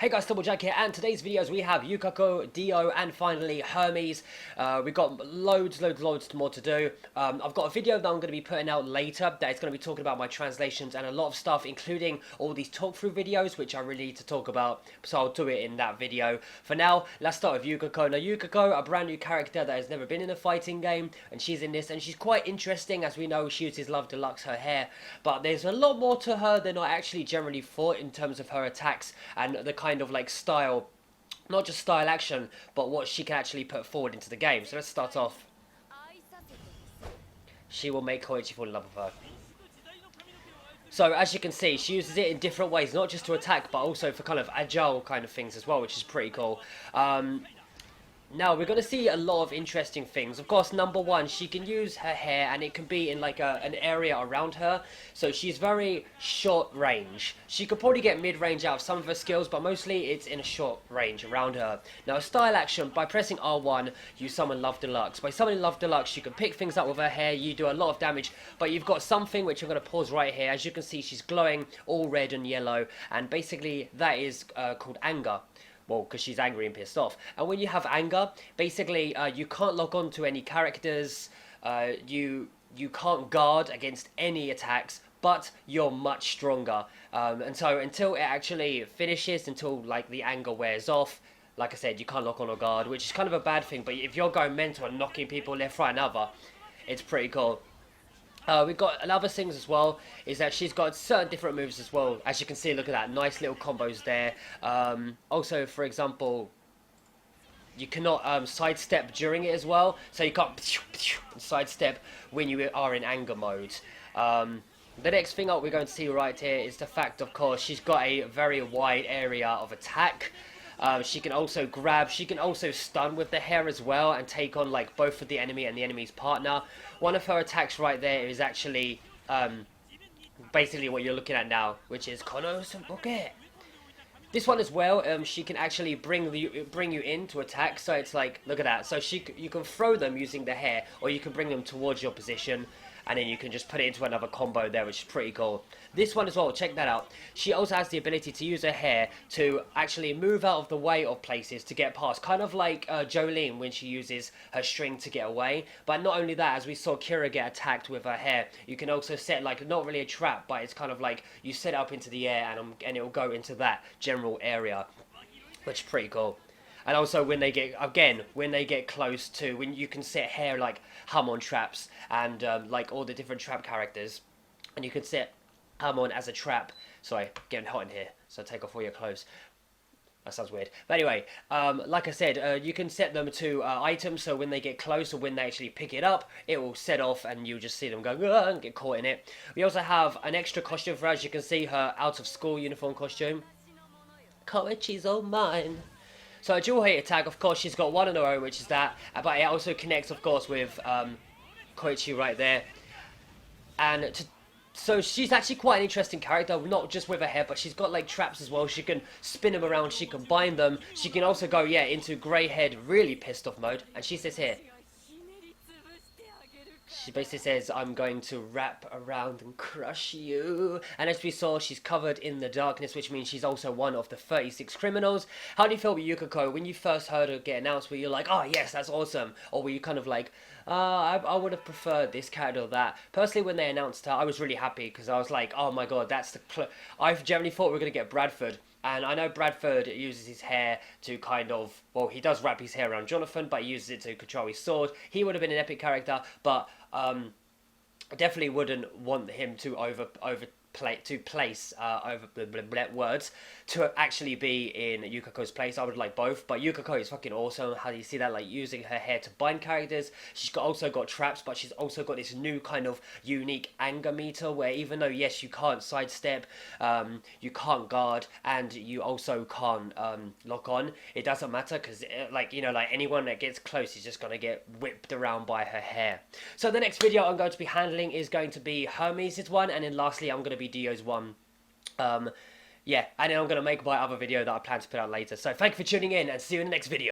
Hey guys, Double Jack here, and today's videos we have Yukako, Dio, and finally Hermes. We've got loads more to do. I've got a video that I'm going to be putting out later that is going to be talking about my translations and a lot of stuff, including all these talk-through videos, which I really need to talk about, so I'll do it in that video. For now, let's start with Yukako. Now, Yukako, a brand new character that has never been in a fighting game, and she's in this, and she's quite interesting. As we know, she uses Love Deluxe, her hair, but there's a lot more to her than I actually generally thought in terms of her attacks and the kind of like style, not just style action, but what she can actually put forward into the game. So let's start off. She will make Koichi fall in love with her. So as you can see, she uses it in different ways, not just to attack, but also for kind of agile kind of things as well, which is pretty cool. Now, we're going to see a lot of interesting things. Of course, number one, she can use her hair, and it can be in like an area around her. So she's very short range. She could probably get mid-range out of some of her skills, but mostly it's in a short range around her. Now, style action, by pressing R1, you summon Love Deluxe. By summoning Love Deluxe, you can pick things up with her hair. You do a lot of damage, but you've got something which I'm going to pause right here. As you can see, she's glowing all red and yellow, and basically that is called anger. Well, because she's angry and pissed off. And when you have anger, basically, you can't lock on to any characters, you can't guard against any attacks, but you're much stronger. And so until it actually finishes, until like the anger wears off, like I said, you can't lock on or guard, which is kind of a bad thing, but if you're going mental and knocking people left, right, and other, it's pretty cool. We've got another things as well, is that she's got certain different moves as well. As you can see, look at that, nice little combos there. Also, for example, you cannot sidestep during it as well. So you can't sidestep when you are in anger mode. The next thing we're going to see right here is the fact, of course, she's got a very wide area of attack. She can also grab, she can also stun with the hair as well and take on like both of the enemy and the enemy's partner. One of her attacks right there is actually basically what you're looking at now, which is Kono Suboke. This one as well, she can actually bring you in to attack, so it's like, look at that. So you can throw them using the hair, or you can bring them towards your position, and then you can just put it into another combo there, which is pretty cool. This one as well, check that out. She also has the ability to use her hair to actually move out of the way of places to get past. Kind of like Jolene when she uses her string to get away. But not only that, as we saw Kira get attacked with her hair, you can also set like, not really a trap, but it's kind of like you set it up into the air and it will go into that general area, which is pretty cool. And also when they get close to, when you can set hair like Hamon traps and like all the different trap characters, and you can set Hamon as a trap. Sorry, getting hot in here, so take off all your clothes. That sounds weird. But anyway, like I said, you can set them to items, so when they get close or when they actually pick it up, it will set off and you just see them go and get caught in it. We also have an extra costume for her. As you can see, her out of school uniform costume. Koichi's all mine. So a dual hate attack, of course, she's got one on her own, which is that, but it also connects, of course, with Koichi right there. And so she's actually quite an interesting character, not just with her hair, but she's got like traps as well. She can spin them around, she can bind them, she can also go, yeah, into grey-head, really pissed off mode. And she says here, she basically says, I'm going to wrap around and crush you. And as we saw, she's covered in the darkness, which means she's also one of the 36 criminals. How do you feel with Yukako? When you first heard her get announced, were you like, oh yes, that's awesome? Or were you kind of like, I would have preferred this character or that? Personally, when they announced her, I was really happy because I was like, oh my god, that's the... I generally thought we were going to get Bradford. And I know Bradford uses his hair to kind of... Well, he does wrap his hair around Jonathan, but he uses it to control his sword. He would have been an epic character, but I definitely wouldn't want him to place words to actually be in Yukako's place. I would like both, but Yukako is fucking awesome. How do you see that? Like using her hair to bind characters. She's also got traps, but she's also got this new kind of unique anger meter where even though yes, you can't sidestep, you can't guard, and you also can't lock on, it doesn't matter because like, you know, like anyone that gets close is just gonna get whipped around by her hair. So the next video I'm going to be handling is going to be Hermes' one, and then lastly I'm going to be Dio's one. Yeah, and then I'm going to make my other video that I plan to put out later. So thank you for tuning in, and see you in the next video.